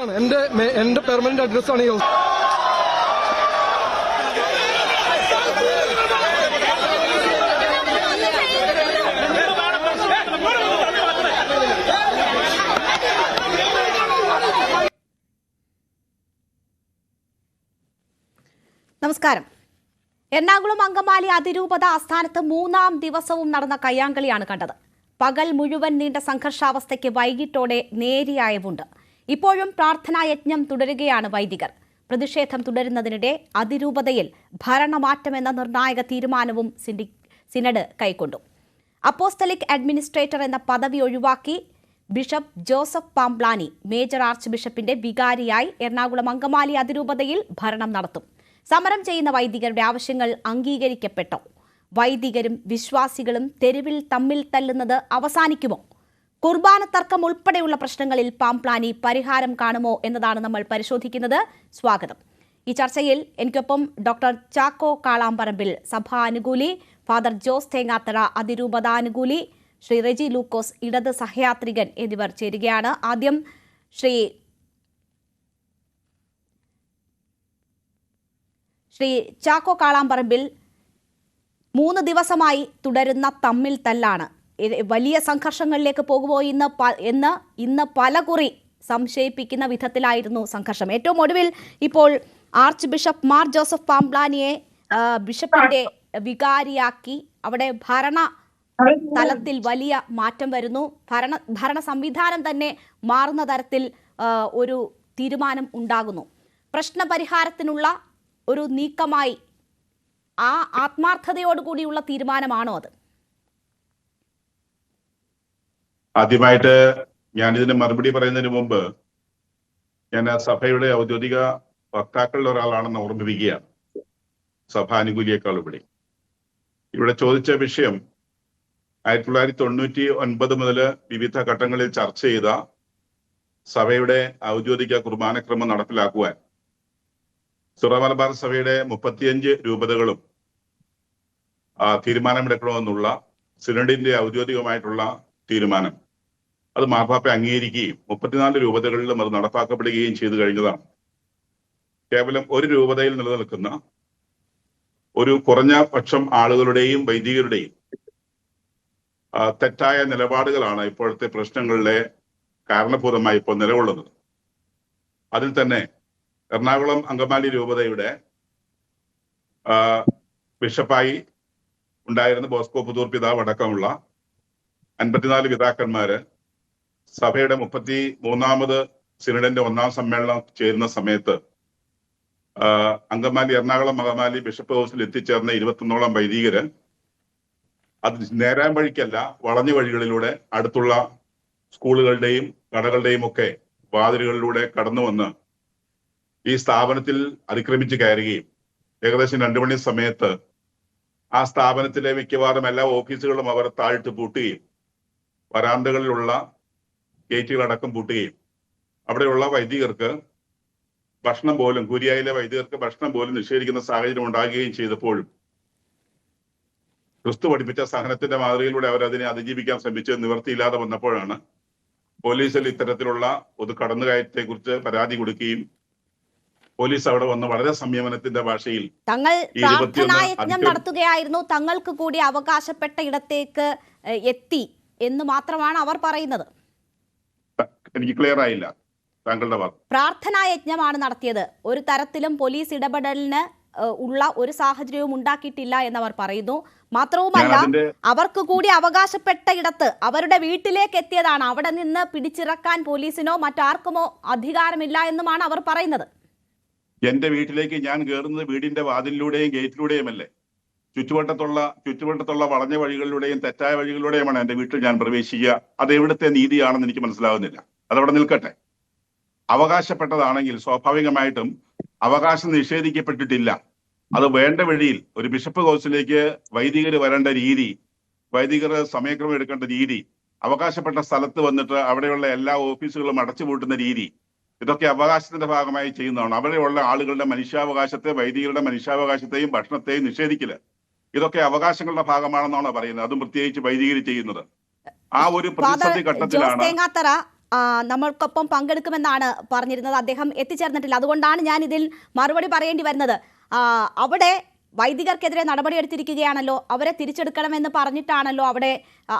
ഹൗസാണ്. എന്റെ പെർമനന്റ് അഡ്രസ്സാണ് ഈ ഹൗസ്. നമസ്കാരം. എറണാകുളം അങ്കമാലി അതിരൂപത ആസ്ഥാനത്ത് 3-ാം ദിവസവും നടന്ന കയ്യാങ്കളിയാണ് കണ്ടത്. പകൽ മുഴുവൻ നീണ്ട സംഘർഷാവസ്ഥയ്ക്ക് വൈകിട്ടോടെ നേരിയായവുണ്ട്. ഇപ്പോഴും പ്രാർത്ഥനായജ്ഞം തുടരുകയാണ് വൈദികർ. പ്രതിഷേധം തുടരുന്നതിനിടെ അതിരൂപതയിൽ ഭരണമാറ്റമെന്ന നിർണായക തീരുമാനവും സിനഡ് കൈക്കൊണ്ടു. അപ്പോസ്തലിക് അഡ്മിനിസ്ട്രേറ്റർ എന്ന പദവി ഒഴിവാക്കി bishop Joseph Pamplany major arch ബിഷപ്പിന്റെ വികാരിയായി എറണാകുളം അങ്കമാലി അതിരൂപതയിൽ ഭരണം നടത്തും. സമരം ചെയ്യുന്ന വൈദികരുടെ ആവശ്യങ്ങൾ അംഗീകരിക്കപ്പെട്ടോ? വൈദികരും വിശ്വാസികളും തെരുവിൽ തമ്മിൽ തല്ലുന്നത് അവസാനിക്കുമോ? കുർബാന തർക്കം ഉൾപ്പെടെയുള്ള പ്രശ്നങ്ങളിൽ പാംപ്ലാനി പരിഹാരം കാണുമോ എന്നതാണ് നമ്മൾ പരിശോധിക്കുന്നത്. സ്വാഗതം. ഈ ചർച്ചയിൽ എനിക്കൊപ്പം ഡോക്ടർ ചാക്കോ കാളാമ്പറമ്പിൽ സഭാനുകൂലി, ഫാദർ ജോസ് തേങ്ങാത്തറ അതിരൂപതാനുകൂലി, ശ്രീ റെജി ലൂക്കോസ് ഇടത് സഹയാത്രികൻ എന്നിവർ ചേരുകയാണ്. ആദ്യം ശ്രീ ചാക്കോ കാളാമ്പറമ്പിൽ, 3 ദിവസമായി തുടരുന്ന തമ്മിൽ തല്ലാണ്. വലിയ സംഘർഷങ്ങളിലേക്ക് പോകുമോ ഇന്ന് പലകുറി സംശയിപ്പിക്കുന്ന വിധത്തിലായിരുന്നു സംഘർഷം. ഏറ്റവും ഒടുവിൽ ഇപ്പോൾ ആർച്ച് ബിഷപ്പ് മാർ ജോസഫ് പാംപ്ലാനിയെ ബിഷപ്പിന്റെ വികാരിയാക്കി. അവിടെ ഭരണ തലത്തിൽ വലിയ മാറ്റം വരുന്നു. ഭരണ സംവിധാനം തന്നെ മാറുന്ന തരത്തിൽ ഒരു തീരുമാനം ഉണ്ടാകുന്നു. പ്രശ്നപരിഹാരത്തിനുള്ള ഒരു നീക്കമായി ആ ആത്മാർത്ഥതയോടുകൂടിയുള്ള തീരുമാനമാണോ അത്? ആദ്യമായിട്ട് ഞാൻ ഇതിന് മറുപടി പറയുന്നതിന് മുമ്പ് ഞാൻ സഭയുടെ ഔദ്യോഗിക വക്താക്കളിൽ ഒരാളാണെന്ന് ഓർമ്മിപ്പിക്കുകയാണ്, സഭാനുകൂലിയേക്കാൾ ഉപരി. ഇവിടെ ചോദിച്ച വിഷയം 1999 മുതൽ വിവിധ ഘട്ടങ്ങളിൽ ചർച്ച ചെയ്ത സഭയുടെ ഔദ്യോഗിക കുർബാനക്രമം നടപ്പിലാക്കുവാൻ സിറോ മലബാർ സഭയുടെ 35 രൂപതകളും തീരുമാനമെടുക്കണമെന്നുള്ള സിനഡിന്റെ ഔദ്യോഗികമായിട്ടുള്ള തീരുമാനം അത് മാർപ്പാപ്പ അംഗീകരിക്കുകയും 34 രൂപതകളിലും അത് നടപ്പാക്കപ്പെടുകയും ചെയ്തു കഴിഞ്ഞതാണ്. കേവലം ഒരു രൂപതയിൽ നിലനിൽക്കുന്ന ഒരു കുറഞ്ഞ പക്ഷം ആളുകളുടെയും വൈദികരുടെയും തെറ്റായ നിലപാടുകളാണ് ഇപ്പോഴത്തെ പ്രശ്നങ്ങളിലെ കാരണഭൂതമായി ഇപ്പോൾ നിലകൊള്ളുന്നത്. അതിൽ തന്നെ എറണാകുളം അങ്കമാലി രൂപതയുടെ ബിഷപ്പായി ഉണ്ടായിരുന്ന ബോസ്കോ പുതൂർ പിതാവ് അടക്കമുള്ള 54 പിതാക്കന്മാര് സഭയുടെ 33ാമത് സിനഡിന്റെ 1ാം സമ്മേളനം ചേരുന്ന സമയത്ത് എറണാകുളം അങ്കമാലി ബിഷപ്പ് ഹൗസിൽ എത്തിച്ചേർന്ന 21ഓളം വൈദികര് അത് നേരാൻ വഴിക്കല്ല, വളഞ്ഞ വഴികളിലൂടെ അടുത്തുള്ള സ്കൂളുകളുടെയും കടകളുടെയും ഒക്കെ വാതിലുകളിലൂടെ കടന്നു വന്ന് ഈ സ്ഥാപനത്തിൽ അതിക്രമിച്ച് കയറുകയും ഏകദേശം 2 മണി സമയത്ത് ആ സ്ഥാപനത്തിലെ മിക്കവാറും എല്ലാ ഓഫീസുകളും അവർ താഴിട്ട് പൂട്ടുകയും വരാന്തകളിലുള്ള ഗേറ്റുകളടക്കം പൂട്ടുകയും അവിടെയുള്ള വൈദികർക്ക് ഭക്ഷണം പോലും, കുരിയായിലെ വൈദികർക്ക് ഭക്ഷണം പോലും നിഷേധിക്കുന്ന സാഹചര്യം ഉണ്ടാകുകയും ചെയ്തപ്പോഴും ക്രിസ്തു പഠിപ്പിച്ച സഹനത്തിന്റെ മാതൃകയിലൂടെ അവരതിനെ അതിജീവിക്കാൻ ശ്രമിച്ച് നിവൃത്തിയില്ലാതെ വന്നപ്പോഴാണ് പോലീസിൽ ഇത്തരത്തിലുള്ള ഒരു കടന്നുകയറ്റത്തെ കുറിച്ച് പരാതി കൊടുക്കുകയും പോലീസ് അവിടെ വന്ന് വളരെ സംയമനത്തിന്റെ ഭാഷയിൽ തങ്ങൾ പ്രാർത്ഥനായജ്ഞം നടത്തുകയായിരുന്നു, തങ്ങൾക്ക് കൂടി അവകാശപ്പെട്ട ഇടത്തേക്ക് എത്തി എന്ന് മാത്രമാണ് അവർ പറയുന്നത്. എനിക്ക് ക്ലിയർ ആയില്ല താങ്കളുടെ വാക്ക്. പ്രാർത്ഥനായജ്ഞമാണ് നടത്തിയത്, ഒരു തരത്തിലും പോലീസ് ഇടപെടലിന് ഉള്ള ഒരു സാഹചര്യവും ഉണ്ടാക്കിയിട്ടില്ല എന്നവർ പറയുന്നു. മാത്രവുമല്ല, അവർക്ക് കൂടി അവകാശപ്പെട്ട ഇടത്ത് അവരുടെ വീട്ടിലേക്ക് എത്തിയതാണ്. അവിടെ നിന്ന് പിടിച്ചിറക്കാൻ പോലീസിനോ മറ്റാർക്കുമോ അധികാരമില്ല എന്നുമാണ് അവർ പറയുന്നത്. എന്റെ വീട്ടിലേക്ക് ഞാൻ കയറുന്നത് വീടിന്റെ വാതിലിലൂടെയും ഗേറ്റിലൂടെയുമല്ലേ? ചുറ്റുവട്ടത്തുള്ള വളഞ്ഞ വഴികളിലൂടെയും തെറ്റായ വഴികളിലൂടെയുമാണ് എന്റെ വീട്ടിൽ ഞാൻ പ്രവേശിക്കുക. അത് എവിടുത്തെ നീതിയാണെന്ന് എനിക്ക് മനസ്സിലാവുന്നില്ല. അതവിടെ നിൽക്കട്ടെ. അവകാശപ്പെട്ടതാണെങ്കിൽ സ്വാഭാവികമായിട്ടും അവകാശം നിഷേധിക്കപ്പെട്ടിട്ടില്ല. അത് വേണ്ട വഴിയിൽ ഒരു ബിഷപ്പ് ഹൗസിലേക്ക് വൈദികർ വരേണ്ട രീതി, വൈദികർ സമയക്രമം എടുക്കേണ്ട രീതി, അവകാശപ്പെട്ട സ്ഥലത്ത് വന്നിട്ട് അവിടെയുള്ള എല്ലാ ഓഫീസുകളും അടച്ചുപൂട്ടുന്ന രീതി, ഇതൊക്കെ അവകാശത്തിന്റെ ഭാഗമായി ചെയ്യുന്നതാണ്. അവിടെയുള്ള ആളുകളുടെ മനുഷ്യാവകാശത്തെ, വൈദികരുടെ മനുഷ്യാവകാശത്തെയും ഭക്ഷണത്തെയും നിഷേധിക്കല്, ഇതൊക്കെ അവകാശങ്ങളുടെ ഭാഗമാണെന്നാണ് പറയുന്നത്. അതും പ്രത്യേകിച്ച് വൈദികർ ചെയ്യുന്നത്. ആ ഒരു പ്രതിസന്ധി ഘട്ടത്തിലാണ് നമ്മൾക്കൊപ്പം പങ്കെടുക്കുമെന്നാണ് പറഞ്ഞിരുന്നത്. അദ്ദേഹം എത്തിച്ചേർന്നിട്ടില്ല. അതുകൊണ്ടാണ് ഞാൻ ഇതിൽ മറുപടി പറയേണ്ടി വരുന്നത്. അവിടെ വൈദികർക്കെതിരെ നടപടിയെടുത്തിരിക്കുകയാണല്ലോ, അവരെ തിരിച്ചെടുക്കണമെന്ന് പറഞ്ഞിട്ടാണല്ലോ അവിടെ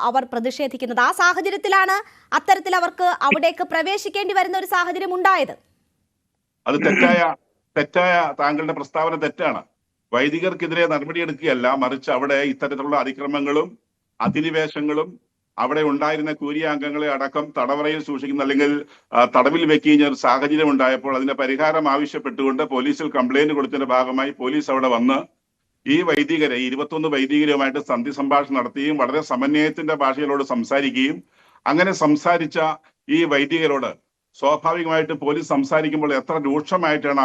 അവർ പ്രതിഷേധിക്കുന്നത്. ആ സാഹചര്യത്തിലാണ് അത്തരത്തിൽ അവർക്ക് അവിടേക്ക് പ്രവേശിക്കേണ്ടി വരുന്ന ഒരു സാഹചര്യം ഉണ്ടായത്. അത് തെറ്റായ താങ്കളുടെ പ്രസ്താവന തെറ്റാണ്. വൈദികർക്കെതിരെ നടപടിയെടുക്കുകയല്ല, മറിച്ച് അവിടെ ഇത്തരത്തിലുള്ള അതിക്രമങ്ങളും അധിനിവേശങ്ങളും അവിടെ ഉണ്ടായിരുന്ന കൂരിയാംഗങ്ങളെ അടക്കം തടവറയിൽ സൂക്ഷിക്കുന്ന അല്ലെങ്കിൽ തടവിൽ വെക്കുന്ന ഒരു സാഹചര്യം ഉണ്ടായപ്പോൾ അതിന്റെ പരിഹാരം ആവശ്യപ്പെട്ടുകൊണ്ട് പോലീസിൽ കംപ്ലൈന്റ് കൊടുത്തതിന്റെ ഭാഗമായി പോലീസ് അവിടെ വന്ന് ഈ വൈദികരെ 21 വൈദികരുമായിട്ട് സന്ധി സംഭാഷണം നടത്തുകയും വളരെ സമന്വയത്തിന്റെ ഭാഷയിലോട് സംസാരിക്കുകയും അങ്ങനെ സംസാരിച്ച ഈ വൈദികരോട് സ്വാഭാവികമായിട്ട് പോലീസ് സംസാരിക്കുമ്പോൾ എത്ര രൂക്ഷമായിട്ടാണ്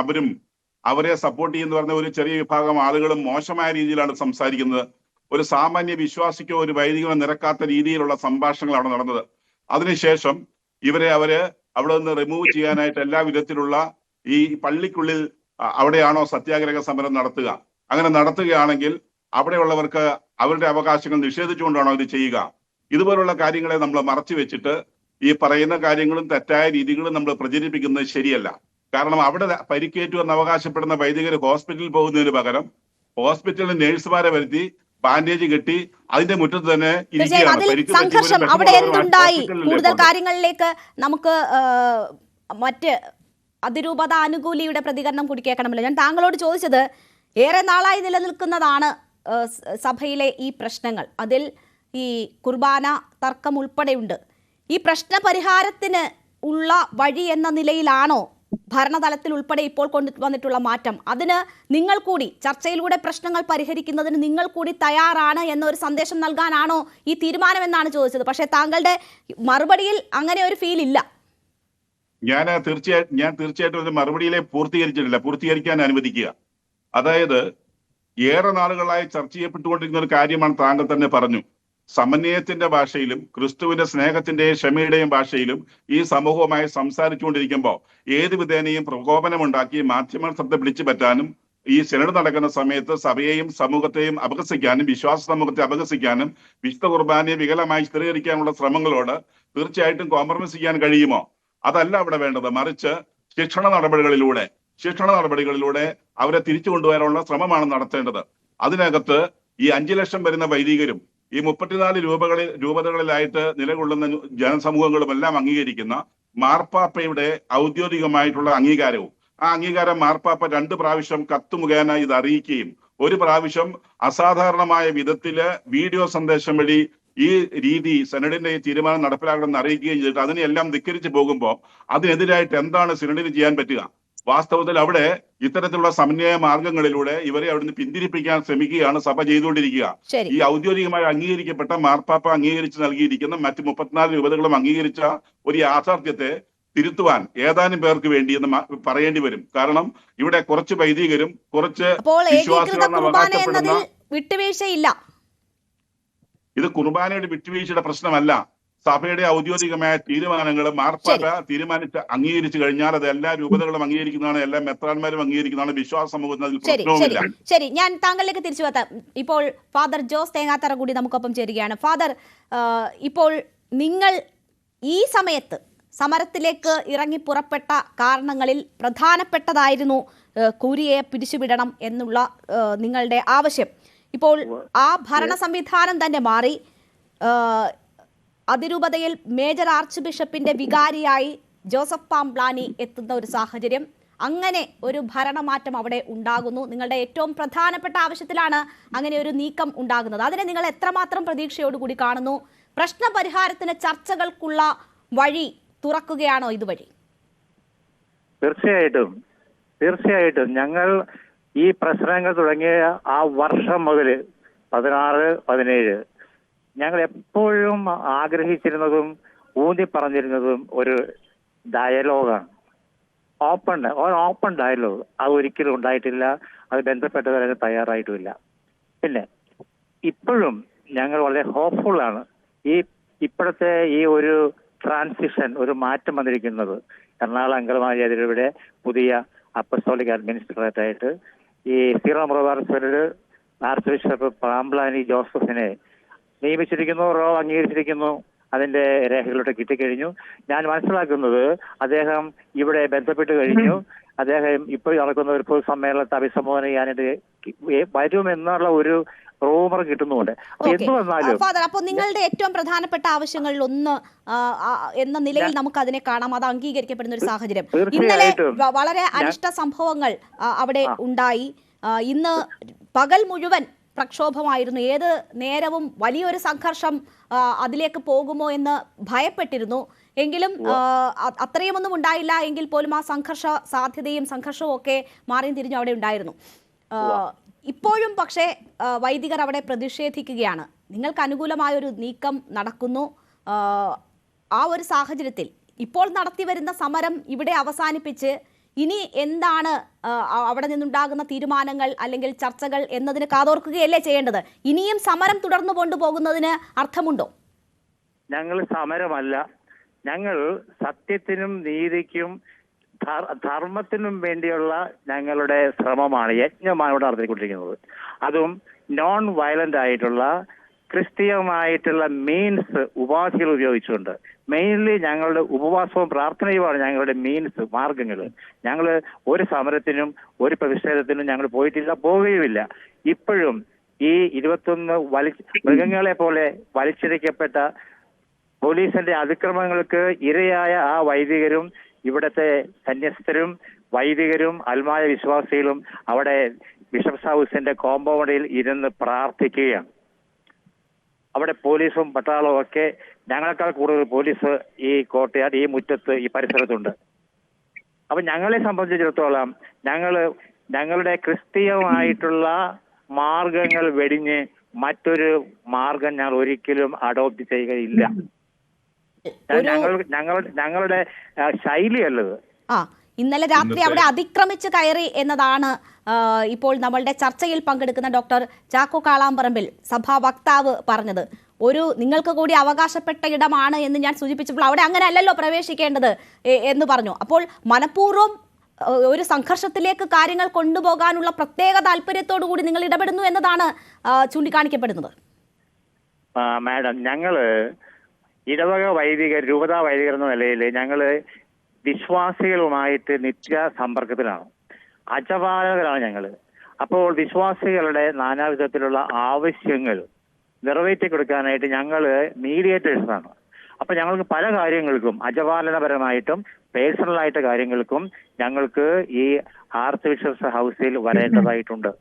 അവരെ സപ്പോർട്ട് ചെയ്യുന്ന പറഞ്ഞ ഒരു ചെറിയ വിഭാഗം ആളുകളും മോശമായ രീതിയിലാണ് സംസാരിക്കുന്നത്. ഒരു സാമാന്യ വിശ്വാസിക്കോ ഒരു വൈദികനോ നിരക്കാത്ത രീതിയിലുള്ള സംഭാഷണങ്ങൾ അവിടെ നടന്നത്. അതിനുശേഷം അവര് അവിടെ നിന്ന് റിമൂവ് ചെയ്യാനായിട്ട് എല്ലാ വിധത്തിലുള്ള ഈ പള്ളിക്കുള്ളിൽ അവിടെയാണോ സത്യാഗ്രഹ സമരം നടത്തുക, അങ്ങനെ നടത്തുകയാണെങ്കിൽ അവിടെയുള്ളവർക്ക് അവരുടെ അവകാശങ്ങൾ നിഷേധിച്ചുകൊണ്ടാണോ ഇത് ചെയ്യുക? ഇതുപോലുള്ള കാര്യങ്ങളെ നമ്മൾ മറച്ചു വെച്ചിട്ട് ഈ പറയുന്ന കാര്യങ്ങളും തെറ്റായ രീതികളും നമ്മൾ പ്രചരിപ്പിക്കുന്നത് ശരിയല്ല. കാരണം അവിടെ പരിക്കേറ്റു എന്ന് അവകാശപ്പെടുന്ന വൈദികർ ഹോസ്പിറ്റലിൽ പോകുന്നതിന് പകരം ഹോസ്പിറ്റലിൽ നേഴ്സുമാരെ വരുത്തി ബാൻഡേജ് കെട്ടി അതിന്റെ മുറ്റത്ത് തന്നെ സംഘർഷം അവിടെ എന്തുണ്ടായി? കൂടുതൽ കാര്യങ്ങളിലേക്ക് നമുക്ക് മറ്റ് അതിരൂപത അനുകൂലിയുടെ പ്രതികരണം കൂടി കേൾക്കണമല്ലോ. ഞാൻ താങ്കളോട് ചോദിച്ചത്, ഏറെ നാളായി നിലനിൽക്കുന്നതാണ് സഭയിലെ ഈ പ്രശ്നങ്ങൾ, അതിൽ ഈ കുർബാന തർക്കം ഉൾപ്പെടെയുണ്ട്. ഈ പ്രശ്ന പരിഹാരത്തിന് ഉള്ള വഴി എന്ന നിലയിലാണോ ഭരണതലത്തിൽ ഉൾപ്പെടെ ഇപ്പോൾ കൊണ്ടുവന്നിട്ടുള്ള മാറ്റം? അതിന് നിങ്ങൾ കൂടി ചർച്ചയിലൂടെ പ്രശ്നങ്ങൾ പരിഹരിക്കുന്നതിന് നിങ്ങൾ കൂടി തയ്യാറാണ് എന്നൊരു സന്ദേശം നൽകാനാണോ ഈ തീരുമാനമെന്നാണ് ചോദിച്ചത്. പക്ഷേ താങ്കളുടെ മറുപടിയിൽ അങ്ങനെ ഒരു ഫീൽ ഇല്ല. ഞാൻ തീർച്ചയായിട്ടും ഒരു മറുപടിയിലെ പൂർത്തീകരിക്കാൻ അനുവദിക്കുക. അതായത് ഏറെ നാളുകളായി ചർച്ച ചെയ്യപ്പെട്ടുകൊണ്ടിരിക്കുന്ന ഒരു കാര്യമാണ് താങ്കൾ തന്നെ പറഞ്ഞു. സമന്വയത്തിന്റെ ഭാഷയിലും ക്രിസ്തുവിന്റെ സ്നേഹത്തിന്റെയും ക്ഷമയുടെയും ഭാഷയിലും ഈ സമൂഹവുമായി സംസാരിച്ചുകൊണ്ടിരിക്കുമ്പോൾ ഏത് വിധേനയും പ്രകോപനമുണ്ടാക്കി മാധ്യമ ശ്രദ്ധ പിടിച്ചു പറ്റാനും ഈ സിനഡ് നടക്കുന്ന സമയത്ത് സഭയെയും സമൂഹത്തെയും അപഹസിക്കാനും വിശ്വാസ സമൂഹത്തെ അപഹസിക്കാനും വിശുദ്ധ കുർബാനയെ വികലമായി ചിത്രീകരിക്കാനുള്ള ശ്രമങ്ങളോട് തീർച്ചയായിട്ടും കോംപ്രമൈസ് ചെയ്യാൻ കഴിയുമോ? അതല്ല അവിടെ വേണ്ടത്. മറിച്ച് ശിക്ഷണ നടപടികളിലൂടെ അവരെ തിരിച്ചു കൊണ്ടുവരാനുള്ള ശ്രമമാണ് നടത്തേണ്ടത്. അതിനകത്ത് ഈ 5 ലക്ഷം വരുന്ന വൈദികരും ഈ 34 രൂപതകളിലായിട്ട് നിലകൊള്ളുന്ന ജനസമൂഹങ്ങളും എല്ലാം അംഗീകരിക്കുന്ന മാർപ്പാപ്പയുടെ ഔദ്യോഗികമായിട്ടുള്ള അംഗീകാരവും, ആ അംഗീകാരം മാർപ്പാപ്പ 2 പ്രാവശ്യം കത്ത് മുഖേന ഇത് അറിയിക്കുകയും 1 പ്രാവശ്യം അസാധാരണമായ വിധത്തില് വീഡിയോ സന്ദേശം വഴി ഈ രീതി സെനഡിന്റെ ഈ തീരുമാനം നടപ്പിലാക്കണമെന്ന് അറിയിക്കുകയും ചെയ്തിട്ട് അതിനെല്ലാം ധിക്കരിച്ചു പോകുമ്പോൾ അതിനെതിരായിട്ട് എന്താണ് സിനഡിന് ചെയ്യാൻ പറ്റുക? വാസ്തവത്തിൽ അവിടെ ഇത്തരത്തിലുള്ള സമന്വയ മാർഗങ്ങളിലൂടെ ഇവരെ അവിടുന്ന് പിന്തിരിപ്പിക്കാൻ ശ്രമിക്കുകയാണ് സഭ ചെയ്തുകൊണ്ടിരിക്കുക. ഈ ഔദ്യോഗികമായി അംഗീകരിക്കപ്പെട്ട മാർപ്പാപ്പ അംഗീകരിച്ച് നൽകിയിരിക്കുന്ന മറ്റ് 34 രൂപതകളും അംഗീകരിച്ച ഒരു യാഥാർത്ഥ്യത്തെ തിരുത്തുവാൻ ഏതാനും പേർക്ക് വേണ്ടി എന്ന് പറയേണ്ടി വരും. കാരണം ഇവിടെ കുറച്ച് വൈദികരും കുറച്ച് വിശ്വാസികളെന്ന് അവകാശപ്പെടുന്ന വിട്ടുവീഴ്ചയില്ല. ഇത് കുർബാനയുടെ വിട്ടുവീഴ്ചയുടെ പ്രശ്നമല്ല. സഭയുടെ ഔദ്യോഗികമായ തീരുമാനങ്ങൾ മാർപ്പാപ്പ തീരുമാനിച്ച് അംഗീകരിച്ചു കഴിഞ്ഞാൽ അത് എല്ലാ രൂപതകളും അംഗീകരിക്കുന്നതാണ്, എല്ലാ മെത്രാന്മാരും അംഗീകരിക്കുന്നതാണ്. വിശ്വാസ സമൂഹത്തിൽ അതിൽ പ്രശ്നവുമില്ല. ശരി, ഞാൻ താങ്കളിലേക്ക് തിരിച്ചു വരാം. ഇപ്പോൾ ഫാദർ ജോസ് തേങ്ങാത്തറ കൂടി നമുക്കൊപ്പം ചേരുകയാണ്. ഫാദർ, ഇപ്പോൾ നിങ്ങൾ ഈ സമയത്ത് സമരത്തിലേക്ക് ഇറങ്ങി പുറപ്പെട്ട കാരണങ്ങളിൽ പ്രധാനപ്പെട്ടതായിരുന്നു കൂരിയെ പിരിച്ചുവിടണം എന്നുള്ള നിങ്ങളുടെ ആവശ്യം. ഇപ്പോൾ ആ ഭരണ സംവിധാനം തന്നെ മാറി. അതിരൂപതയിൽ മേജർ ആർച്ച് ബിഷപ്പിന്റെ വികാരിയായി ജോസഫ് പാംപ്ലാനി എത്തുന്ന ഒരു സാഹചര്യം, അങ്ങനെ ഒരു ഭരണമാറ്റം അവിടെ ഉണ്ടാകുന്നു. നിങ്ങളുടെ ഏറ്റവും പ്രധാനപ്പെട്ട ആവശ്യത്തിലാണ് അങ്ങനെ ഒരു നീക്കം ഉണ്ടാകുന്നത്. അതിനെ നിങ്ങൾ എത്രമാത്രം പ്രതീക്ഷയോടുകൂടി കാണുന്നു? പ്രശ്ന പരിഹാരത്തിന് ചർച്ചകൾക്കുള്ള വഴി തുറക്കുകയാണോ ഇതുവഴി? തീർച്ചയായിട്ടും ഞങ്ങൾ ഈ പ്രശ്നങ്ങൾ തുടങ്ങിയ ആ വർഷം മുതൽ 16-17 ഞങ്ങൾ എപ്പോഴും ആഗ്രഹിച്ചിരുന്നതും ഊന്നി പറഞ്ഞിരുന്നതും ഒരു ഡയലോഗാണ്. Open dialogue. അത് ഒരിക്കലും ഉണ്ടായിട്ടില്ല. അത് ബന്ധപ്പെട്ടവരെ തയ്യാറായിട്ടുമില്ല. പിന്നെ ഇപ്പോഴും ഞങ്ങൾ വളരെ ഹോപ്പ്ഫുള്ളാണ്. ഇപ്പോഴത്തെ ഈ ഒരു ട്രാൻസിഷൻ, ഒരു മാറ്റം വന്നിരിക്കുന്നത് എറണാകുളം അങ്കമാലി അതിരൂപതയുടെ പുതിയ അപ്പസ്തോലിക് അഡ്മിനിസ്ട്രേറ്ററായിട്ട് ഈ സീറോ മലബാർ സഭയുടെ ആർച്ച് ബിഷപ്പ് പാംപ്ലാനി ജോസഫിനെ നിയമിച്ചിരിക്കുന്നു. അംഗീകരിച്ചിരിക്കുന്നു. അതിന്റെ രേഖകളോട്ട് കിട്ടിക്കഴിഞ്ഞു. ഞാൻ മനസ്സിലാക്കുന്നത് അദ്ദേഹം ഇവിടെ ബന്ധപ്പെട്ട് കഴിഞ്ഞു. അദ്ദേഹം ഇപ്പോൾ നടക്കുന്ന ഒരു പൊതുസമ്മേളനത്തെ അഭിസംബോധന ചെയ്യാനായിട്ട് വരുമെന്നുള്ള ഒരു റൂമർ കിട്ടുന്നുണ്ട്. അപ്പൊ എന്ത് വന്നാലും ഫാദർ, അപ്പോൾ നിങ്ങളുടെ ഏറ്റവും പ്രധാനപ്പെട്ട ആവശ്യങ്ങളിൽ ഒന്ന് എന്ന നിലയിൽ നമുക്ക് അതിനെ കാണാം, അത് അംഗീകരിക്കപ്പെടുന്ന ഒരു സാഹചര്യം. ഇന്നലെ വളരെ അനിഷ്ട സംഭവങ്ങൾ അവിടെ ഉണ്ടായി. ഇന്ന് പകൽ മുഴുവൻ പ്രക്ഷോഭമായിരുന്നു. ഏത് നേരവും വലിയൊരു സംഘർഷം അതിലേക്ക് പോകുമോ എന്ന് ഭയപ്പെട്ടിരുന്നു. എങ്കിലും അത്രയുമൊന്നും ഉണ്ടായില്ല എങ്കിൽ പോലും ആ സംഘർഷ സാധ്യതയും സംഘർഷവും ഒക്കെ മാറിയും തിരിഞ്ഞും അവിടെ ഉണ്ടായിരുന്നു. ഇപ്പോഴും പക്ഷേ വൈദികർ അവിടെ പ്രതിഷേധിക്കുകയാണ്. നിങ്ങൾക്ക് അനുകൂലമായൊരു നീക്കം നടക്കുന്നു. ആ ഒരു സാഹചര്യത്തിൽ ഇപ്പോൾ നടത്തിവരുന്ന സമരം ഇവിടെ അവസാനിപ്പിച്ച് ഇനി എന്താണ് അവിടെ നിന്നുണ്ടാകുന്ന തീരുമാനങ്ങൾ അല്ലെങ്കിൽ ചർച്ചകൾ എന്നതിന് കാതോർക്കുകയല്ലേ ചെയ്യേണ്ടത്? ഇനിയും സമരം തുടർന്നു കൊണ്ടുപോകുന്നതിന് അർത്ഥമുണ്ടോ? ഞങ്ങൾ സമരമല്ല, ഞങ്ങൾ സത്യത്തിനും നീതിക്കും ധർമ്മത്തിനും വേണ്ടിയുള്ള ഞങ്ങളുടെ ശ്രമമാണ്, യജ്ഞമാണ് ഇവിടെ നടത്തിക്കൊണ്ടിരിക്കുന്നത്. അതും നോൺ വയലന്റ് ആയിട്ടുള്ള ക്രിസ്തീയമായിട്ടുള്ള മീൻസ്, ഉപാധികൾ ഉപയോഗിച്ചുകൊണ്ട്. മെയിൻലി ഞങ്ങളുടെ ഉപവാസവും പ്രാർത്ഥനയുമാണ് ഞങ്ങളുടെ മീൻസ്, മാർഗങ്ങൾ. ഞങ്ങൾ ഒരു സമരത്തിനും ഒരു പ്രതിഷേധത്തിനും ഞങ്ങൾ പോയിട്ടില്ല, പോവുകയുമില്ല. ഇപ്പോഴും ഈ 21 മൃഗങ്ങളെ പോലെ വലിച്ചിഴക്കപ്പെട്ട പോലീസിന്റെ അതിക്രമങ്ങൾക്ക് ഇരയായ ആ വൈദികരും ഇവിടുത്തെ സന്യസ്തരും വൈദികരും അൽമായ വിശ്വാസികളും അവിടെ ബിഷപ്സ് ഹൗസിന്റെ കോമ്പൗണ്ടിൽ ഇരുന്ന് പ്രാർത്ഥിക്കുകയാണ്. അവിടെ പോലീസും പട്ടാളവും ഒക്കെ ഞങ്ങളെക്കാൾ കൂടുതൽ പോലീസ് ഈ കോട്ടയാട്, ഈ മുറ്റത്ത്, ഈ പരിസരത്തുണ്ട്. അപ്പൊ ഞങ്ങളെ സംബന്ധിച്ചിടത്തോളം ഞങ്ങളുടെ ക്രിസ്തീയമായിട്ടുള്ള മാർഗങ്ങൾ വെടിഞ്ഞ് മറ്റൊരു മാർഗം ഞങ്ങൾ ഒരിക്കലും അഡോപ്റ്റ് ചെയ്യുകയില്ല. ഞങ്ങളുടെ ശൈലിയല്ലത്. ഇന്നലെ രാത്രി അവിടെ അതിക്രമിച്ച് കയറി എന്നതാണ് ഇപ്പോൾ നമ്മളുടെ ചർച്ചയിൽ പങ്കെടുക്കുന്ന ഡോക്ടർ ചാക്കോ കാളാമ്പറമ്പിൽ സഭാ വക്താവ് പറഞ്ഞത്. നിങ്ങൾക്ക് കൂടി അവകാശപ്പെട്ട ഇടമാണ് എന്ന് ഞാൻ സൂചിപ്പിച്ചപ്പോൾ അവിടെ അങ്ങനെ അല്ലല്ലോ പ്രവേശിക്കേണ്ടത് എന്ന് പറഞ്ഞു. അപ്പോൾ മനഃപൂർവ്വം ഒരു സംഘർഷത്തിലേക്ക് കാര്യങ്ങൾ കൊണ്ടുപോകാനുള്ള പ്രത്യേക താല്പര്യത്തോടു കൂടി നിങ്ങൾ ഇടപെടുന്നു എന്നതാണ് ചൂണ്ടിക്കാണിക്കപ്പെടുന്നത്. മാഡം, ഞങ്ങള് ഇടവക വൈദികർ, രൂപതാ വൈദികർ എന്ന നിലയിൽ ഞങ്ങള് വിശ്വാസികളുമായിട്ട് നിത്യ സമ്പർക്കത്തിലാണ്, അജപാലകരാണ് ഞങ്ങള്. അപ്പോൾ വിശ്വാസികളുടെ നാനാവിധത്തിലുള്ള ആവശ്യങ്ങൾ നിറവേറ്റി കൊടുക്കാനായിട്ട് ഞങ്ങള് മീഡിയേറ്റേഴ്സാണ്. അപ്പൊ ഞങ്ങൾക്ക് പല കാര്യങ്ങൾക്കും, അജപാലനപരമായിട്ടും പേഴ്സണലായിട്ട് കാര്യങ്ങൾക്കും ഞങ്ങൾക്ക് ഈ ആർച്ച് ബിഷപ്സ് ഹൗസിൽ വരേണ്ടതായിട്ടുണ്ട്.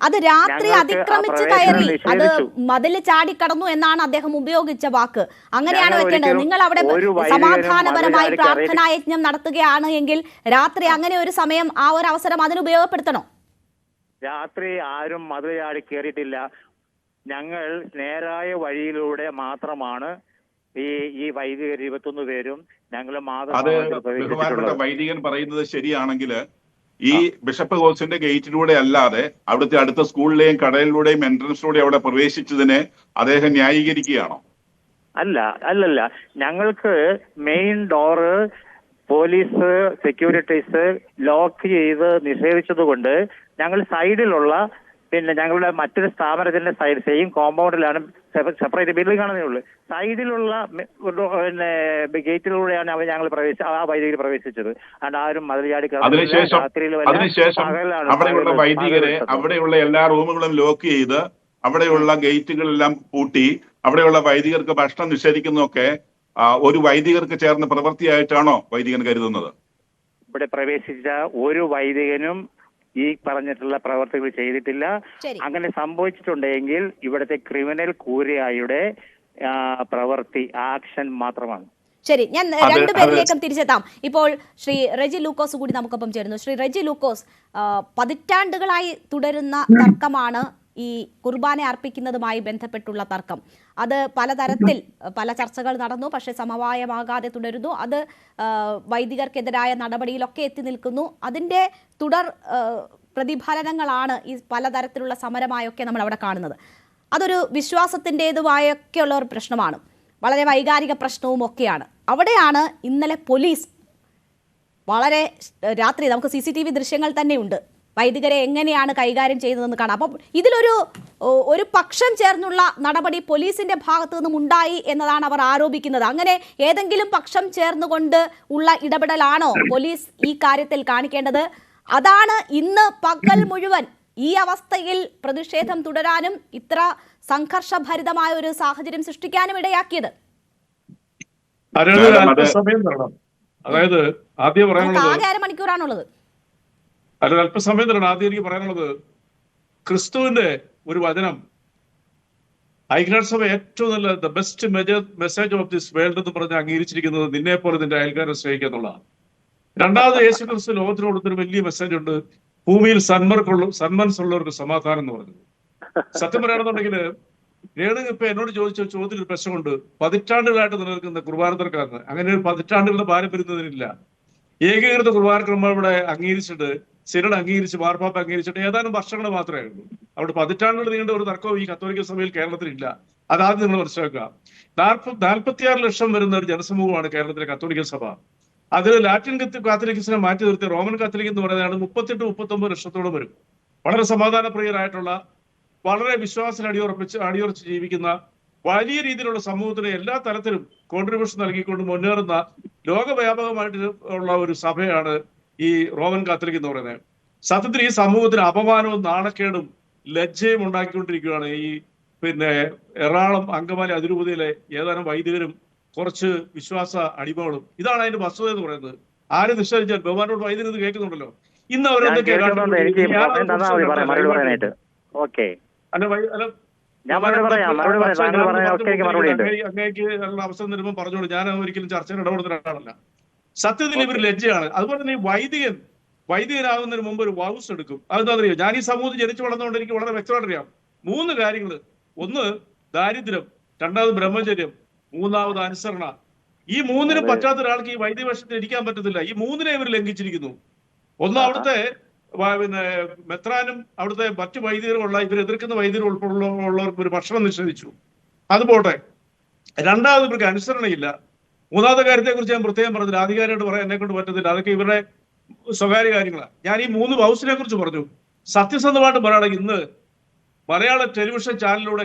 അത് രാത്രി അതിക്രമിച്ച് കയറി അത് മതില് ചാടിക്കടന്നു എന്നാണ് അദ്ദേഹം ഉപയോഗിച്ച വാക്ക്. അങ്ങനെയാണ് വെക്കേണ്ടത്. നിങ്ങൾ അവിടെ സമാധാനപരമായി പ്രാർത്ഥനായജ്ഞം നടത്തുകയാണ് എങ്കിൽ രാത്രി അങ്ങനെ ഒരു സമയം, ആ ഒരു അവസരം അതിന് ഉപയോഗപ്പെടുത്തണോ? രാത്രി ആരും മതിൽ ചാടി കയറിയിട്ടില്ല. ഞങ്ങൾ നേരായ വഴിയിലൂടെ മാത്രമാണ് ഈ വൈദികർ 21 പേരും ഞങ്ങൾ വൈദികൻ പറയുന്നത് ശരിയാണെങ്കിൽ ഈ ബിഷപ്പ് ഹൗസിന്റെ ഗേറ്റിലൂടെ അല്ലാതെ അവിടുത്തെ അടുത്ത സ്കൂളിലെയും കടലിലൂടെയും എൻട്രൻസിലൂടെ അവിടെ പ്രവേശിച്ചതിനെ അദ്ദേഹം ന്യായീകരിക്കുകയാണോ? അല്ലല്ല, ഞങ്ങൾക്ക് main door police securities lock ചെയ്ത് നിഷേധിച്ചത് കൊണ്ട് ഞങ്ങൾ സൈഡിലുള്ള, പിന്നെ ഞങ്ങളുടെ മറ്റൊരു സ്ഥാപനത്തിന്റെ സൈഡ് സെയിം കോമ്പൗണ്ടിലാണ്, സെപ്പറേറ്റ് ബിൽഡിംഗ് ആണെന്നേ ഉള്ളൂ, സൈഡിലുള്ള പിന്നെ ഗേറ്റിലൂടെയാണ് ഞങ്ങൾ ആ വൈദികർ പ്രവേശിച്ചത്. അതുകൊണ്ട് ആരും മതിൽചാടി അതിനുശേഷം അവിടെയുള്ള വൈദികരെ അവിടെയുള്ള എല്ലാ റൂമുകളും ലോക്ക് ചെയ്ത് അവിടെയുള്ള ഗേറ്റുകളെല്ലാം പൂട്ടി അവിടെയുള്ള വൈദികർക്ക് ഭക്ഷണം നിഷേധിക്കുന്നതൊക്കെ ഒരു വൈദികർക്ക് ചേർന്ന പ്രവൃത്തിയായിട്ടാണോ വൈദികൻ കരുതുന്നത്? ഇവിടെ പ്രവേശിച്ച ഒരു വൈദികനും ഈ പറഞ്ഞിട്ടുള്ള പ്രവർത്തികൾ ചെയ്തിട്ടില്ല. അങ്ങനെ സംഭവിച്ചിട്ടുണ്ടെങ്കിൽ ഇവിടുത്തെ ക്രിമിനൽ കൂരിയായുടെ പ്രവൃത്തി, ആക്ഷൻ മാത്രമാണ്. ശരി, ഞാൻ രണ്ടുപേരിലേക്കും തിരിച്ചെത്താം. ഇപ്പോൾ ശ്രീ റെജി ലൂക്കോസ് കൂടി നമുക്കൊപ്പം ചേരുന്നു. ശ്രീ റെജി ലൂക്കോസ്, പതിറ്റാണ്ടുകളായി തുടരുന്ന തർക്കമാണ് ഈ കുർബാന അർപ്പിക്കുന്നതുമായി ബന്ധപ്പെട്ടുള്ള തർക്കം. അത് പലതരത്തിൽ പല ചർച്ചകൾ നടന്നു, പക്ഷേ സമവായമാകാതെ തുടരുന്നു. അത് വൈദികർക്കെതിരായ നടപടിയിലൊക്കെ എത്തി നിൽക്കുന്നു. അതിൻ്റെ തുടർ പ്രതിഫലനങ്ങളാണ് ഈ പലതരത്തിലുള്ള സമരമായൊക്കെ നമ്മൾ അവിടെ കാണുന്നത്. അതൊരു വിശ്വാസത്തിൻ്റെതുമായൊക്കെയുള്ള ഒരു പ്രശ്നമാണ്, വളരെ വൈകാരിക പ്രശ്നവും ഒക്കെയാണ്. അവിടെയാണ് ഇന്നലെ പോലീസ് വളരെ രാത്രി, നമുക്ക് CCTV ദൃശ്യങ്ങൾ തന്നെയുണ്ട്, വൈദികരെ എങ്ങനെയാണ് കൈകാര്യം ചെയ്തതെന്ന് കാണാം. അപ്പം ഒരു പക്ഷം ചേർന്നുള്ള നടപടി പോലീസിന്റെ ഭാഗത്തു നിന്നും ഉണ്ടായി എന്നതാണ് അവർ ആരോപിക്കുന്നത്. അങ്ങനെ ഏതെങ്കിലും പക്ഷം ചേർന്നുകൊണ്ട് ഉള്ള ഇടപെടലാണോ പോലീസ് ഈ കാര്യത്തിൽ കാണിക്കേണ്ടത്? അതാണ് ഇന്ന് പകൽ മുഴുവൻ ഈ അവസ്ഥയിൽ പ്രതിഷേധം തുടരാനും ഇത്ര സംഘർഷഭരിതമായ ഒരു സാഹചര്യം സൃഷ്ടിക്കാനും ഇടയാക്കിയത്. അതായത് ആദ്യം പറയാനുള്ളത് ആകെ അരമണിക്കൂറാണുള്ളത്. അല്പസമയം തരണം. ആദ്യം എനിക്ക് പറയാനുള്ളത്, ക്രിസ്തുവിന്റെ ഒരു വചനം ഐക്യരാഷ്ട്രസഭ ഏറ്റവും നല്ല the best message of this world എന്ന് പറഞ്ഞ് അംഗീകരിച്ചിരിക്കുന്നത് നിന്നെ പോലെ നിന്റെ അയൽക്കാരെ സ്നേഹിക്കുക എന്നുള്ളതാണ്. രണ്ടാമത് യേശു ക്രിസ്തു ലോകത്തിന് കൊടുത്തൊരു വലിയ മെസ്സേജ് ഉണ്ട്, ഭൂമിയിൽ സന്മനസ്സുള്ളവർക്ക് സമാധാനം എന്ന് പറഞ്ഞത്. സത്യം പറയുകയാണെന്നുണ്ടെങ്കിൽ രേണുക ഇപ്പൊ എന്നോട് ചോദിച്ച ചോദ്യത്തിന് ഒരു പ്രശ്നമുണ്ട്. പതിറ്റാണ്ടുകളായിട്ട് നിലനിൽക്കുന്ന കുർബാനത്തർക്കാന്ന് അങ്ങനെ ഒരു പതിറ്റാണ്ടുകളുടെ പാരമ്പര്യത്തിനില്ല. ഏകീകൃത കുർബാനക്രമം ഇവിടെ അംഗീകരിച്ചിട്ട് സിനഡ് അംഗീകരിച്ച് മാർപ്പാപ്പ അംഗീകരിച്ചിട്ട് ഏതാനും വർഷങ്ങൾ മാത്രമേ ഉള്ളൂ. അവിടെ പതിറ്റാണ്ടുകൾ നീണ്ട ഒരു തർക്കവും ഈ കത്തോലിക്ക സഭയിൽ കേരളത്തിലില്ല. അതാദ്യം നിങ്ങൾ മനസ്സിലാക്കുക. 46 ലക്ഷം വരുന്ന ഒരു ജനസമൂഹമാണ് കേരളത്തിലെ കത്തോലിക്ക സഭ. അതിൽ ലാറ്റിൻ കാത്തലിക്സിനെ മാറ്റി നിർത്തിയ റോമൻ കാത്തലിക് എന്ന് പറയുന്നതാണ് 38-39 ലക്ഷത്തോളം വരും. വളരെ സമാധാനപ്രിയരായിട്ടുള്ള, വളരെ വിശ്വാസത്തിൽ അടിയുറച്ച് ജീവിക്കുന്ന, വലിയ രീതിയിലുള്ള സമൂഹത്തിന് എല്ലാ തലത്തിലും കോൺട്രിബ്യൂഷൻ നൽകിക്കൊണ്ട് മുന്നേറുന്ന ലോകവ്യാപകമായിട്ട് ഉള്ള ഒരു സഭയാണ് ഈ റോമൻ കാത്തലിക് എന്ന് പറയുന്നത്. സത്യത്തിൽ ഈ സമൂഹത്തിന് അപമാനവും നാണക്കേടും ലജ്ജയും ഉണ്ടാക്കിക്കൊണ്ടിരിക്കുകയാണ് ഈ എറണാകുളം അങ്കമാലി അതിരൂപതയിലെ ഏതാനും വൈദികരും കുറച്ച് വിശ്വാസ അടിമകളും. ഇതാണ് അതിന്റെ വസ്തുത എന്ന് പറയുന്നത്. ആര് നിശ്ചയിച്ചാൽ ബഹുമാനോട് വൈദികർ ഇത് കേൾക്കുന്നുണ്ടല്ലോ. ഇന്ന് അവരെന്തൊക്കെയാണ് അവസരം തരുമ്പോൾ പറഞ്ഞോളൂ. ഞാൻ ഒരിക്കലും ചർച്ചയിൽ ഇടപെടുന്ന ഒരാളല്ല. സത്യത്തിൽ ഇവർ ലജ്ജയാണ്. അതുപോലെ തന്നെ ഈ വൈദികനാകുന്നതിന് മുമ്പ് ഒരു വൗസ് എടുക്കും. അതെന്താ അറിയോ? ഞാൻ ഈ സമൂഹത്തിൽ ജനിച്ചു വളർന്നുകൊണ്ട് എനിക്ക് വളരെ വ്യക്തമായിട്ട് അറിയാം. 3 കാര്യങ്ങൾ. ഒന്ന് ദാരിദ്ര്യം, രണ്ടാമത് ബ്രഹ്മചര്യം, മൂന്നാമത് അനുസരണ. ഈ 3നും പറ്റാത്ത ഒരാൾക്ക് ഈ വൈദ്യവേഷത്തിൽ ഇരിക്കാൻ പറ്റത്തില്ല. ഈ 3നെ ഇവർ ലംഘിച്ചിരിക്കുന്നു. ഒന്ന് അവിടുത്തെ മെത്രാനും അവിടുത്തെ മറ്റു വൈദികരുമുള്ള ഇവർ എതിർക്കുന്ന വൈദികർ ഉൾപ്പെടെയുള്ളവർക്ക് ഒരു ഭക്ഷണം നിഷേധിച്ചു. അത് പോട്ടെ. രണ്ടാമത് ഇവർക്ക് അനുസരണയില്ല. മൂന്നാമത്തെ കാര്യത്തെ കുറിച്ച് ഞാൻ പ്രത്യേകം പറഞ്ഞില്ല. ആധികാരികമായിട്ട് പറയാൻ എന്നെ കൊണ്ട് പറ്റത്തില്ല. അതൊക്കെ ഇവരുടെ സ്വകാര്യ കാര്യങ്ങളാണ്. ഞാൻ ഈ 3 ഹൗസിനെ കുറിച്ച് പറഞ്ഞു. സത്യസന്ധമായിട്ട് പറയുകയാണെങ്കിൽ ഇന്ന് മലയാള ടെലിവിഷൻ ചാനലിലൂടെ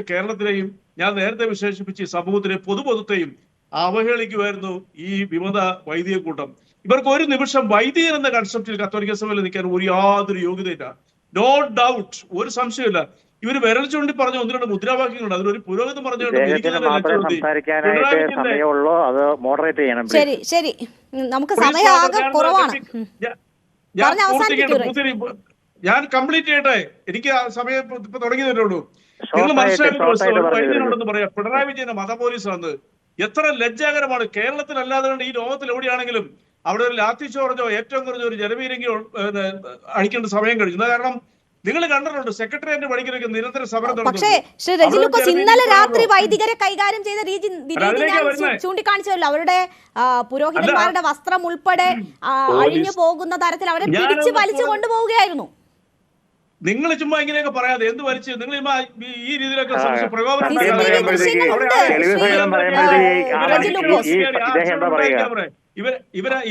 കേരളത്തിലെയും ഞാൻ നേരത്തെ വിശേഷിപ്പിച്ച് സമൂഹത്തിലെ പൊതുപൊതുത്തെയും അവഹേളിക്കുമായിരുന്നു ഈ വിമത വൈദിക കൂട്ടം. ഇവർക്ക് ഒരു നിമിഷം വൈദികൻ എന്ന കൺസെപ്റ്റിൽ കത്തോലിക്ക സഭയിൽ നിൽക്കാൻ യാതൊരു യോഗ്യതയില്ല. നോ ഡൗട്ട്, ഒരു സംശയമില്ല. ഇവര് വിരൽ ചൂണ്ടി പറഞ്ഞ 1-2 മുദ്രാവാക്യങ്ങളുണ്ട്. അതിലൊരു പുരോഗതി ശരി ശരി, നമുക്ക് സമയം ആകെ കുറവാണ്. ഞാൻ കംപ്ലീറ്റ് ചെയ്യട്ടെ. എനിക്ക് ആ സമയം ഇപ്പൊ തുടങ്ങിയതല്ലേ ഉള്ളൂ. നിങ്ങൾ മനസ്സിലാക്കുന്നുണ്ടെന്ന് പറയാം. പിണറായി വിജയന്റെ മത പോലീസാണ്. എത്ര ലജ്ജാകരമാണ്. കേരളത്തിലല്ലാതെ ഈ ലോകത്തിൽ എവിടെയാണെങ്കിലും അവിടെ ഒരു ലാത്തി ചോർജോ ഏറ്റവും കുറഞ്ഞ ഒരു ജലപീരങ്കി അടിക്കേണ്ട സമയം കഴിഞ്ഞു. കാരണം നിങ്ങൾ കണ്ടിട്ടുണ്ട് സെക്രട്ടേറിയറ്റ് പഠിക്കുന്നൊക്കെ നിരന്തര സമരം നടത്തുന്നു. ഇന്നലെ രാത്രി വൈദികരെ കൈകാര്യം ചെയ്ത രീതി ചൂണ്ടിക്കാണിച്ചല്ലോ. അവരുടെ പുരോഹിതന്മാരുടെ വസ്ത്രം ഉൾപ്പെടെ അഴിഞ്ഞു പോകുന്ന തരത്തിൽ അവരെ പിടിച്ച് വലിച്ചു കൊണ്ടുപോവുകയായിരുന്നു. നിങ്ങൾ ചുമ്മാ ഇങ്ങനെയൊക്കെ പറയാതെ എന്ത് വലിച്ചു നിങ്ങൾ ഈ രീതിയിലൊക്കെ പ്രകോപനം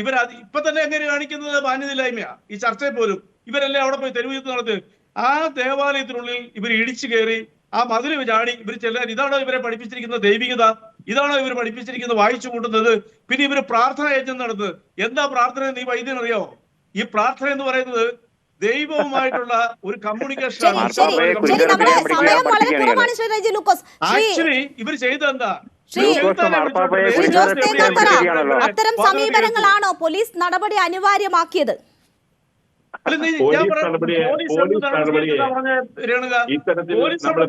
ഇവർ ഇപ്പൊ തന്നെ എങ്ങനെ കാണിക്കുന്നത് മാന്യതയില്ലായ്മയാ. ഈ ചർച്ചയിൽ പോലും ഇവരെല്ലാം അവിടെ പോയി തെരുവുയുദ്ധം നടത്തി ആ ദേവാലയത്തിനുള്ളിൽ ഇവർ ഇടിച്ചു കയറി ആ മതിൽ ചാടി ഇവർ ചെല്ലാൻ. ഇതാണോ ഇവരെ പഠിപ്പിച്ചിരിക്കുന്ന ദൈവികത? ഇതാണോ ഇവർ പഠിപ്പിച്ചിരിക്കുന്ന വായിച്ചു കൂട്ടുന്നത്? പിന്നെ ഇവര് പ്രാർത്ഥന യജ്ഞം നടത്തുന്നത്. എന്താ പ്രാർത്ഥന എന്ന് ഈ വൈദ്യൻ അറിയാമോ? ഈ പ്രാർത്ഥന എന്ന് പറയുന്നത് ദൈവവുമായിട്ടുള്ള ഒരു കമ്മ്യൂണിക്കേഷൻ ആണ്. ആക്ച്വലി ഇവർ ചെയ്തെന്താ? അത്തരം സമീപനങ്ങളാണോ പോലീസ് നടപടി അനിവാര്യമാക്കിയത്?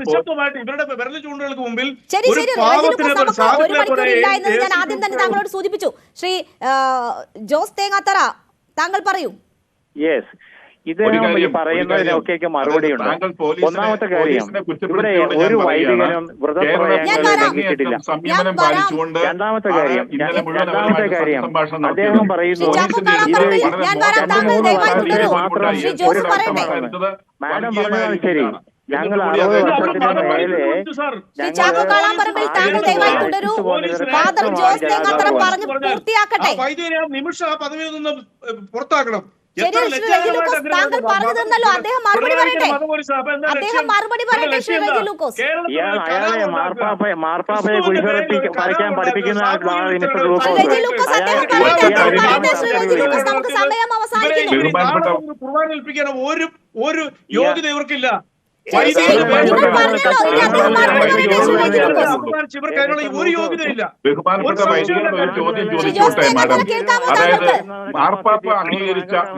നിശബ്ദമായിട്ട് ഇവരുടെ വിരൽ ചൂണ്ടുകൾക്ക് മുമ്പിൽ ഞാൻ ആദ്യം തന്നെ താങ്കളോട് സൂചിപ്പിച്ചു. ശ്രീ ജോസ് തേങ്ങാത്തറ, താങ്കൾ പറയൂ. ഇത് പറയുന്നതിനൊക്കെ മറുപടി ഉണ്ട്. ഒന്നാമത്തെ കാര്യം, ഇവിടെ ഒരു വൈദികനും വ്രതപ്രയാണത്തിട്ടില്ല. രണ്ടാമത്തെ കാര്യം അദ്ദേഹം പറയുന്നു മാഡം പറഞ്ഞതാണ് ശരി. ഞങ്ങൾ 60 വർഷത്തിന് മേലെ നിമിഷം ആ പദവിയിൽ നിന്ന് പുറത്താക്കണം. എത്ര ശ്രീ റെജി ലൂക്കോസ്, താങ്കൾ പറഞ്ഞു തന്നല്ലോ. അദ്ദേഹം മറുപടി പറയട്ടെ. അദ്ദേഹം മറുപടി പറയട്ടെ ശ്രീ റെജി ലൂക്കോസ്. അയാളെ മാർപ്പാപ്പയെ കുരിശിക്കാൻ പഠിപ്പിക്കുന്ന മിസ്റ്റർ റെജി ലൂക്കോസ്. ലൂക്കോസ് അദ്ദേഹം പറയട്ടെ. അദ്ദേഹം പറയട്ടെ ശ്രീ റെജി ലൂക്കോസ്. നമുക്ക് സമയം അവസാനിക്കുന്നു. ഖുർആൻ ഏൽപ്പിക്കാൻ ഒരു യോഗ്യത ഇവർക്കില്ല. ശരി, ശരി. നിങ്ങൾ പറഞ്ഞല്ലോ. ഇനി അദ്ദേഹം മറുപടി പറയട്ടെ ശ്രീ റെജി ലൂക്കോസ്. ഇവർക്ക് അതിനുള്ള ഒരു യോഗ്യതയില്ല. ബഹുമാനപ്പെട്ട വൈദികരുടെ ഒരു ചോദ്യം ശ്രീ ജോസ് ചോദിച്ചോട്ടെ മാഡം. തേങ്ങാത്തറ കേൾക്കാമോ അതായത് താങ്കൾക്ക്?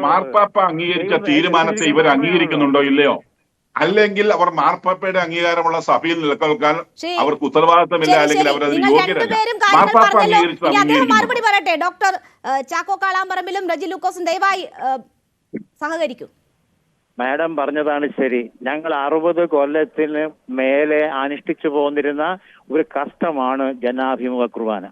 മാർപ്പാപ്പ അംഗീകരിച്ച തീരുമാനത്തെ ഇവർ അംഗീകരിക്കുന്നുണ്ടോ ഇല്ലയോ? അല്ലെങ്കിൽ അവർ മാർപ്പാപ്പയുടെ അംഗീകാരമുള്ള സഭയിൽ നിലനിൽക്കാൻ അവർക്ക് ഉത്തരവാദിത്തമില്ല, അല്ലെങ്കിൽ അവരത് യോഗ്യരല്ല. മാർപ്പാപ്പ അംഗീകരിച്ചത് അദ്ദേഹം അംഗീകരിക്കുന്നു. മറുപടി പറയട്ടെ. ഡോക്ടർ ചാക്കോ കാളാമ്പറമ്പിലും റെജി ലൂക്കോസും ദയവായി സഹകരിക്കും. മാഡം പറഞ്ഞതാണ് ശരി. ഞങ്ങൾ 60 കൊല്ലത്തിന് മേലെ അനുഷ്ഠിച്ചു പോന്നിരുന്ന ഒരു കഷ്ടമാണ് ജനാഭിമുഖ കുർബാന.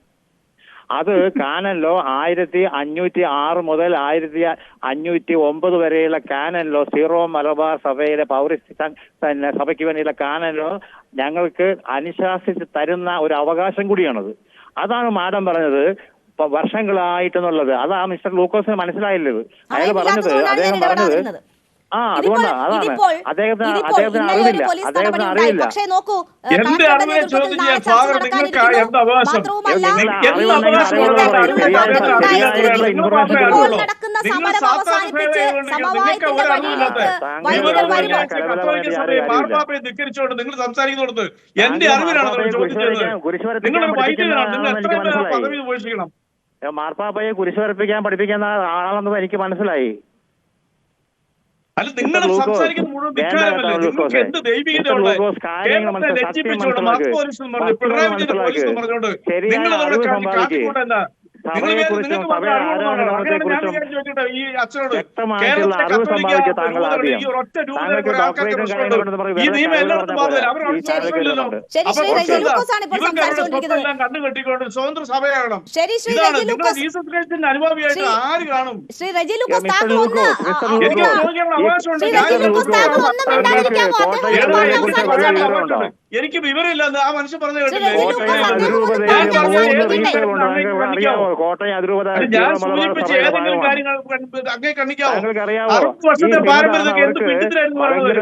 അത് കാനൻ ലോ 1506 മുതൽ 1509 വരെയുള്ള കാനൻ ലോ, സീറോ മലബാർ സഭയിലെ സഭയ്ക്ക് വേണ്ടിയുള്ള കാനൻ ലോ ഞങ്ങൾക്ക് അനുശാസിച്ച് തരുന്ന ഒരു അവകാശം കൂടിയാണത്. അതാണ് മാഡം പറഞ്ഞത് വർഷങ്ങളായിട്ടെന്നുള്ളത്. അതാ മിസ്റ്റർ ലൂക്കോസിന് മനസ്സിലായില്ലത്. അയാൾ പറഞ്ഞത്, അദ്ദേഹം പറഞ്ഞത് അതുകൊണ്ടാണ്. അതാണ് അദ്ദേഹത്തിന് അറിവില്ല. പക്ഷേ നോക്കൂ, എന്റെ അറിവിനെ ചോദ്യം ചെയ്യാൻ ഫാദർ നിങ്ങൾക്ക് എന്ത് അവകാശം? മാർപ്പാപ്പയെ ധിക്കരിച്ചുകൊണ്ട് നിങ്ങൾ സംസാരിക്കുന്നുണ്ട്. എന്റെ അറിവിനാണ് ചോദ്യം ചെയ്യുന്നത്. നിങ്ങളൊരു വൈദികനാണ്. നിങ്ങൾ എത്രയും പദവി ഉപേക്ഷിക്കണം. മാർപ്പാപ്പയെ കുരിശുവരപ്പിക്കാൻ പഠിപ്പിക്കുന്ന ആളാണെന്ന് എനിക്ക് മനസ്സിലായി. അല്ല, നിങ്ങൾ സംസാരിക്കുന്ന മുഴുവൻ ധിക്കാരമല്ലേ? നിങ്ങൾക്ക് എന്ത് ദൈവികതയുള്ള കേരളത്തെ ലജ്ജിപ്പിച്ചുകൊണ്ട് മാസ് പോലീസ് പിണറായി വിജയന്റെ പോലീസ് പറഞ്ഞുകൊണ്ട് നിങ്ങൾ കാട്ടിക്കൊണ്ടെന്താ നിങ്ങൾക്ക് പറഞ്ഞ ചോദിച്ചോട്ടെ ഈ അച്ഛനോട്, കേരളത്തിലെ കത്തോലിക്ക ഈ ഒറ്റ രൂപതയുടെ ആൾക്കാർക്ക് പ്രശ്നമുണ്ട്. ഈ നിയമം എല്ലായിടത്തും ബാധകമല്ല. അവരുടെ പ്രശ്നമില്ലല്ലോ. ഇവർക്കെല്ലാം കണ്ണു കെട്ടിക്കൊണ്ട് സ്വതന്ത്ര സഭയാകണം. ഇതാണ് നിങ്ങൾ ജീസസ് ക്രൈസ്റ്റിന്റെ അനുഭാവിയായിട്ട് ആര് കാണും? എനിക്ക് ചോദിക്കാനുള്ള അവകാശമുണ്ട്. എനിക്ക് വിവരമില്ല. ആ മനുഷ്യൻ പറഞ്ഞു കേട്ടില്ലേ? ഞാൻ സൂചിപ്പിച്ച ഏതെങ്കിലും കാര്യങ്ങൾ അങ്ങേ കണ്ണിക്കാവോ? 60 വർഷത്തെ പാരമ്പര്യത്തിൽ എന്ത് പിന്തിരായിരുന്നു പറയുന്നത്?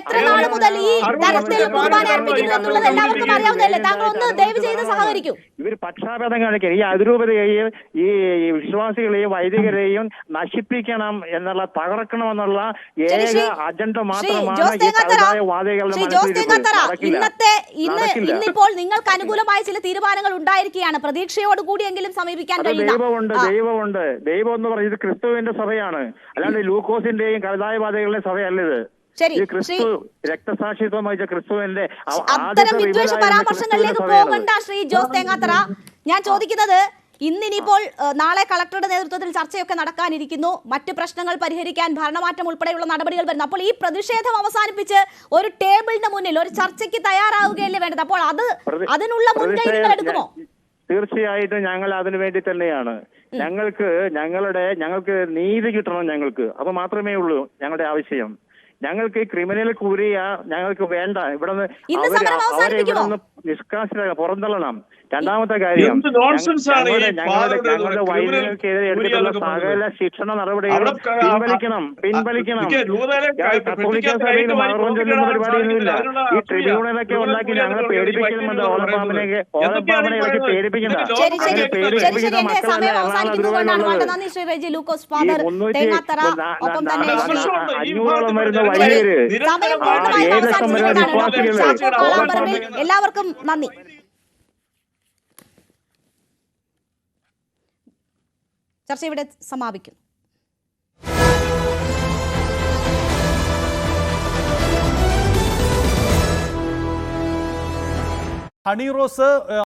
എത്ര നാൾ മുതൽ ഈ തരത്തിൽ കുർബാന അർപ്പിക്കുന്നു എന്നുള്ളത് എല്ലാവർക്കും അറിയാവുന്നതല്ലേ? താങ്കൾ ഒന്ന് ദയവ് ചെയ്ത് സഹകരിക്കും. ഇവർ പക്ഷാഭേദം കാണിക്കുക. ഈ അതിരൂപതയെയും ഈ വിശ്വാസികളെയും വൈദികരെയും നശിപ്പിക്കണം എന്നുള്ള, തകർക്കണമെന്നുള്ള ഏക അജണ്ട മാത്രമാണ് ഇന്നിപ്പോൾ നിങ്ങൾക്ക് അനുകൂലമായ ചില തീരുമാനങ്ങൾ ഉണ്ടായിരിക്കുകയാണ്. പ്രതീക്ഷയോടുകൂടിയെങ്കിലും സമീപിക്കാൻ കഴിയുന്ന ദൈവമുണ്ട്. ദൈവം എന്ന് പറയുന്നത് ക്രിസ്തുവിന്റെ സഭയാണ്, അല്ലാണ്ട് ലൂക്കോസിന്റെയും കരുതായവാദികളുടെ സഭയല്ല ഇത്. ക്രിസ്തു രക്തസാക്ഷിത്വം വഹിച്ച ക്രിസ്തുവിന്റെ അത്തരം വിദ്വേഷ പരാമർശങ്ങളിലേക്ക് പോകണ്ട ശ്രീ ജോസ് തേങ്ങാത്തറ. ഞാൻ ചോദിക്കുന്നത്, ഇന്നിനിപ്പോൾ നാളെ കളക്ടറുടെ നേതൃത്വത്തിൽ ചർച്ചയൊക്കെ നടക്കാനിരിക്കുന്നു. മറ്റ് പ്രശ്നങ്ങൾ പരിഹരിക്കാൻ ഭരണമാറ്റം ഉൾപ്പെടെയുള്ള നടപടികൾ വരുന്നു. അപ്പോൾ ഈ പ്രതിഷേധം അവസാനിപ്പിച്ച് ഒരു ടേബിളിന് മുന്നിൽ ഒരു ചർച്ചയ്ക്ക് തയ്യാറാവുകയല്ലേ വേണ്ടത്? അപ്പോൾ അതിനുള്ള മുൻകൈ നിങ്ങൾ എടുക്കുമോ? തീർച്ചയായിട്ടും ഞങ്ങൾ അതിനു വേണ്ടി തന്നെയാണ്. ഞങ്ങൾക്ക് നീതി കിട്ടണം. ഞങ്ങൾക്ക് അത് മാത്രമേ ഉള്ളൂ ഞങ്ങളുടെ ആവശ്യം. ഞങ്ങൾക്ക് ക്രിമിനൽ കൂലിയ ഞങ്ങൾക്ക് വേണ്ട. ഇവിടെ നിന്ന് നിഷ്കാസിത പുറന്തള്ളണം. രണ്ടാമത്തെ കാര്യം, ഞങ്ങളുടെ വൈദികർക്കെതിരെ എടുത്തിട്ടുള്ള സകല ശിക്ഷണ നടപടികളും പിൻവലിക്കണം. കത്തോലിക്ക സഭയിൽ മതം ചൊല്ലുന്ന പരിപാടിയൊന്നുമില്ല. ഈ ട്രിബ്യൂണലൊക്കെ ഉണ്ടാക്കി ഞങ്ങളെ പേടിപ്പിക്കുന്നുണ്ട്. ഓലപ്പാമ്പിനെ ഇറക്കി പേടിപ്പിക്കണ്ട. പേടിപ്പിക്കുന്ന മക്കളെ 500 വരുന്ന വൈദികര്, 7 ലക്ഷം വരുന്ന വിശ്വാസികള്. എല്ലാവർക്കും നന്ദി. ചർച്ച ഇവിടെ സമാപിക്കും. ഹണി റോസ്